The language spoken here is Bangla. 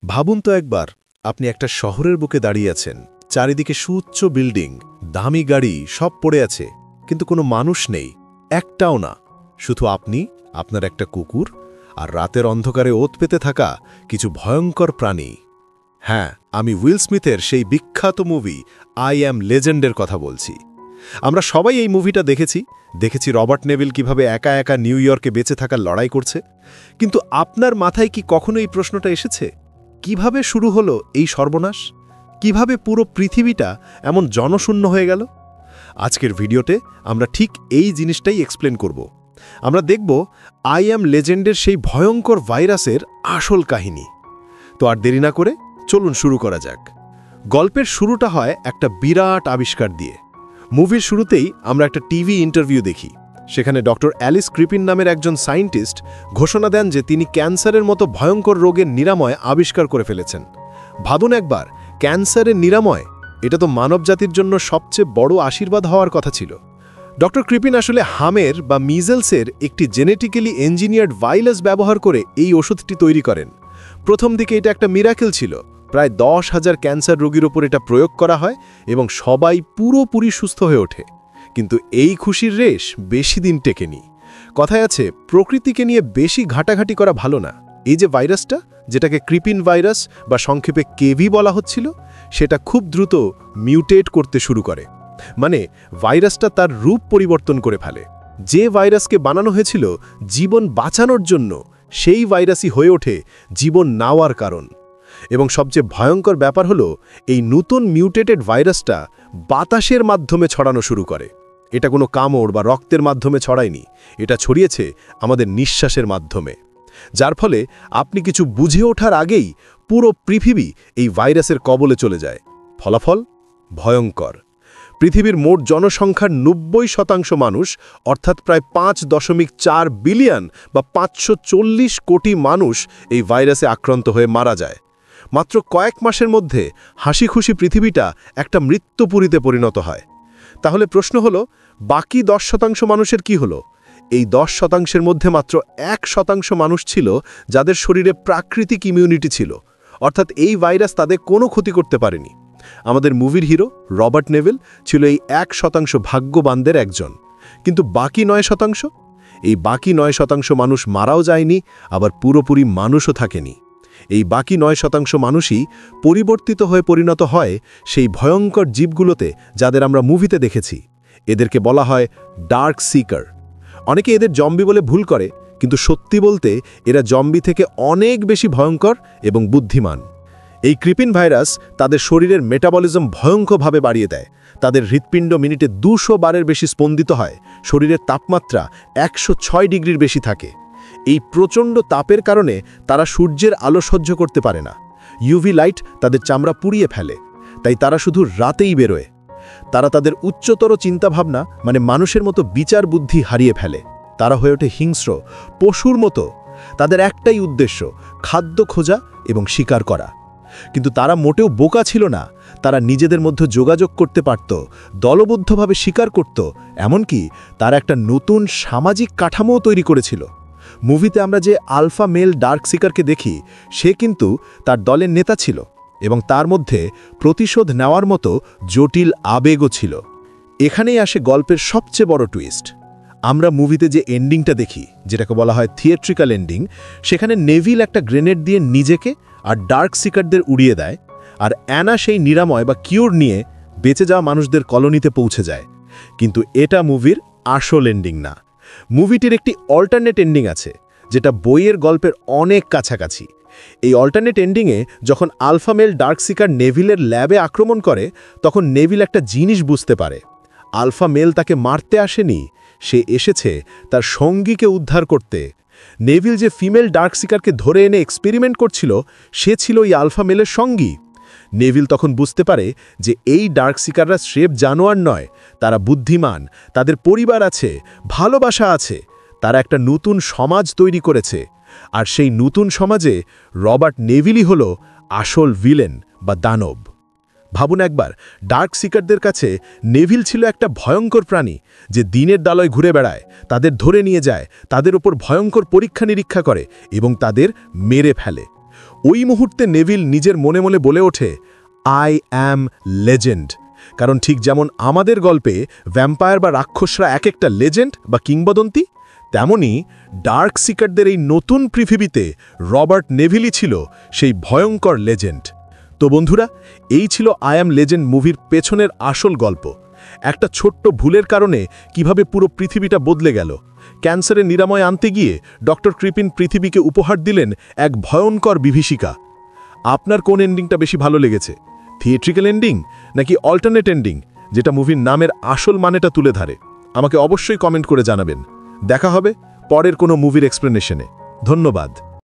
ভাবুন তো একবার, আপনি একটা শহরের বুকে দাঁড়িয়ে আছেন, চারিদিকে সুউচ্চ বিল্ডিং, দামি গাড়ি সব পড়ে আছে, কিন্তু কোনো মানুষ নেই, একটাও না। শুধু আপনি, আপনার একটা কুকুর, আর রাতের অন্ধকারে ওত পেতে থাকা কিছু ভয়ঙ্কর প্রাণী। হ্যাঁ, আমি উইল স্মিথের সেই বিখ্যাত মুভি আই অ্যাম লেজেন্ডের কথা বলছি। আমরা সবাই এই মুভিটা দেখেছি রবার্ট নেভিল কিভাবে একা একা নিউ ইয়র্কে বেঁচে থাকার লড়াই করছে। কিন্তু আপনার মাথায় কি কখনো এই প্রশ্নটা এসেছে, কিভাবে শুরু হলো এই সর্বনাশ? কিভাবে পুরো পৃথিবীটা এমন জনশূন্য হয়ে গেল? আজকের ভিডিওতে আমরা ঠিক এই জিনিসটাই এক্সপ্লেন করব। আমরা দেখব আই অ্যাম লেজেন্ডের সেই ভয়ঙ্কর ভাইরাসের আসল কাহিনী। তো আর দেরি না করে চলুন শুরু করা যাক। গল্পের শুরুটা হয় একটা বিরাট আবিষ্কার দিয়ে। মুভির শুরুতেই আমরা একটা টিভি ইন্টারভিউ দেখি। সেখানে ডক্টর অ্যালিস ক্রিপিন নামের একজন সায়েন্টিস্ট ঘোষণা দেন যে তিনি ক্যান্সারের মতো ভয়ঙ্কর রোগের নিরাময় আবিষ্কার করে ফেলেছেন। ভাবুন একবার, ক্যান্সারের নিরাময়, এটা তো মানবজাতির জন্য সবচেয়ে বড় আশীর্বাদ হওয়ার কথা ছিল। ডক্টর ক্রিপিন আসলে হামের বা মিজেলসের একটি জেনেটিক্যালি ইঞ্জিনিয়ার্ড ভাইরাস ব্যবহার করে এই ওষুধটি তৈরি করেন। প্রথম দিকে এটা একটা মিরাকেল ছিল। প্রায় 10,000 ক্যান্সার রোগীর ওপর এটা প্রয়োগ করা হয় এবং সবাই পুরোপুরি সুস্থ হয়ে ওঠে। কিন্তু এই খুশির রেশ বেশি দিন টেকেনি। কথায় আছে, প্রকৃতিকে নিয়ে বেশি ঘাটাঘাটি করা ভালো না। এই যে ভাইরাসটা, যেটাকে ক্রিপিন ভাইরাস বা সংক্ষেপে কেভি বলা হচ্ছিল, সেটা খুব দ্রুত মিউটেট করতে শুরু করে। মানে ভাইরাসটা তার রূপ পরিবর্তন করে ফেলে। যে ভাইরাসকে বানানো হয়েছিল জীবন বাঁচানোর জন্য, সেই ভাইরাসই হয়ে ওঠে জীবন নেওয়ার কারণ। এবং সবচেয়ে ভয়ঙ্কর ব্যাপার হলো, এই নতুন মিউটেটেড ভাইরাসটা বাতাসের মাধ্যমে ছড়ানো শুরু করে। এটা কোনো কামড় বা রক্তের মাধ্যমে ছড়ায়নি, এটা ছড়িয়েছে আমাদের নিঃশ্বাসের মাধ্যমে। যার ফলে আপনি কিছু বুঝে ওঠার আগেই পুরো পৃথিবী এই ভাইরাসের কবলে চলে যায়। ফলাফল ভয়ঙ্কর। পৃথিবীর মোট জনসংখ্যার 90% মানুষ, অর্থাৎ প্রায় 5.4 বিলিয়ন বা 540 কোটি মানুষ এই ভাইরাসে আক্রান্ত হয়ে মারা যায়। মাত্র কয়েক মাসের মধ্যে হাসিখুশি পৃথিবীটা একটা মৃত্যুপুরীতে পরিণত হয়। তাহলে প্রশ্ন হলো, বাকি 10% মানুষের কি হলো? এই 10%-এর মধ্যে মাত্র 1% মানুষ ছিল যাদের শরীরে প্রাকৃতিক ইমিউনিটি ছিল, অর্থাৎ এই ভাইরাস তাদের কোনো ক্ষতি করতে পারেনি। আমাদের মুভির হিরো রবার্ট নেভিল ছিল এই 1% ভাগ্যবানদের একজন। কিন্তু বাকি 9%? এই বাকি 9% মানুষ মারাও যায়নি, আবার পুরোপুরি মানুষও থাকেনি। এই বাকি 9% মানুষই পরিবর্তিত হয়ে পরিণত হয় সেই ভয়ঙ্কর জীবগুলোতে, যাদের আমরা মুভিতে দেখেছি। এদেরকে বলা হয় ডার্ক সিকার। অনেকে এদের জম্বি বলে ভুল করে, কিন্তু সত্যি বলতে এরা জম্বি থেকে অনেক বেশি ভয়ঙ্কর এবং বুদ্ধিমান। এই ক্রিপিন ভাইরাস তাদের শরীরের মেটাবলিজম ভয়ঙ্করভাবে বাড়িয়ে দেয়। তাদের হৃৎপিণ্ড মিনিটে 200 বারের বেশি স্পন্দিত হয়। শরীরের তাপমাত্রা 106 ডিগ্রির বেশি থাকে। এই প্রচণ্ড তাপের কারণে তারা সূর্যের আলো সহ্য করতে পারে না। ইউভি লাইট তাদের চামড়া পুড়িয়ে ফেলে, তাই তারা শুধু রাতেই বেরোয়। তারা তাদের উচ্চতর চিন্তাভাবনা, মানে মানুষের মতো বিচার বুদ্ধি হারিয়ে ফেলে। তারা হয়ে ওঠে হিংস্র, পশুর মতো। তাদের একটাই উদ্দেশ্য, খাদ্য খোঁজা এবং শিকার করা। কিন্তু তারা মোটেও বোকা ছিল না। তারা নিজেদের মধ্যে যোগাযোগ করতে পারত, দলবদ্ধভাবে শিকার করত, এমনকি তারা একটা নতুন সামাজিক কাঠামোও তৈরি করেছিল। মুভিতে আমরা যে আলফা মেল ডার্ক সিকারকে দেখি, সে কিন্তু তার দলের নেতা ছিল এবং তার মধ্যে প্রতিশোধ নেওয়ার মতো জটিল আবেগও ছিল। এখানেই আসে গল্পের সবচেয়ে বড় টুইস্ট। আমরা মুভিতে যে এন্ডিংটা দেখি, যেটাকে বলা হয় থিয়েট্রিক্যাল এন্ডিং, সেখানে নেভিল একটা গ্রেনেড দিয়ে নিজেকে আর ডার্ক সিকারদের উড়িয়ে দেয়, আর অ্যানা সেই নিরাময় বা কিওর নিয়ে বেঁচে যাওয়া মানুষদের কলোনিতে পৌঁছে যায়। কিন্তু এটা মুভির আসল এন্ডিং না। মুভিটির একটি অল্টারনেট এন্ডিং আছে, যেটা বইয়ের গল্পের অনেক কাছাকাছি। এই অল্টারনেট এন্ডিংয়ে যখন আলফা মেল ডার্ক সিকার নেভিলের ল্যাবে আক্রমণ করে, তখন নেভিল একটা জিনিস বুঝতে পারে। আলফা মেল তাকে মারতে আসেনি, সে এসেছে তার সঙ্গীকে উদ্ধার করতে। নেভিল যে ফিমেল ডার্ক সিকারকে ধরে এনে এক্সপেরিমেন্ট করছিল, সে ছিল এই আলফা মেলের সঙ্গী। নেভিল তখন বুঝতে পারে যে এই ডার্ক সিকাররা স্রেফ জানোয়ার নয়, তারা বুদ্ধিমান, তাদের পরিবার আছে, ভালোবাসা আছে। তারা একটা নতুন সমাজ তৈরি করেছে, আর সেই নতুন সমাজে রবার্ট নেভিলই হল আসল ভিলেন বা দানব। ভাবুন একবার, ডার্ক সিকারদের কাছে নেভিল ছিল একটা ভয়ঙ্কর প্রাণী, যে দিনের দালয় ঘুরে বেড়ায়, তাদের ধরে নিয়ে যায়, তাদের ওপর ভয়ঙ্কর পরীক্ষা নিরীক্ষা করে এবং তাদের মেরে ফেলে। ওই মুহূর্তে নেভিল নিজের মনে মনে বলে ওঠে, আই অ্যাম লেজেন্ড। কারণ ঠিক যেমন আমাদের গল্পে ভ্যাম্পায়ার বা রাক্ষসরা এক একটা লেজেন্ড বা কিংবদন্তি, তেমনি ডার্ক সিকারদের এই নতুন পৃথিবীতে রবার্ট নেভিলই ছিল সেই ভয়ঙ্কর লেজেন্ড। তো বন্ধুরা, এই ছিল আই অ্যাম লেজেন্ড মুভির পেছনের আসল গল্প। একটা ছোট্ট ভুলের কারণে কিভাবে পুরো পৃথিবীটা বদলে গেল। ক্যান্সারের নিরাময় আনতে গিয়ে ডক্টর ক্রিপিন পৃথিবীকে উপহার দিলেন এক ভয়ঙ্কর বিভীষিকা। আপনার কোন এন্ডিংটা বেশি ভালো লেগেছে, থিয়েট্রিক্যাল এন্ডিং নাকি অল্টারনেট এন্ডিং, যেটা মুভির নামের আসল মানেটা তুলে ধরে? আমাকে অবশ্যই কমেন্ট করে জানাবেন। দেখা হবে পরের কোনো মুভির এক্সপ্লেনেশনে। ধন্যবাদ।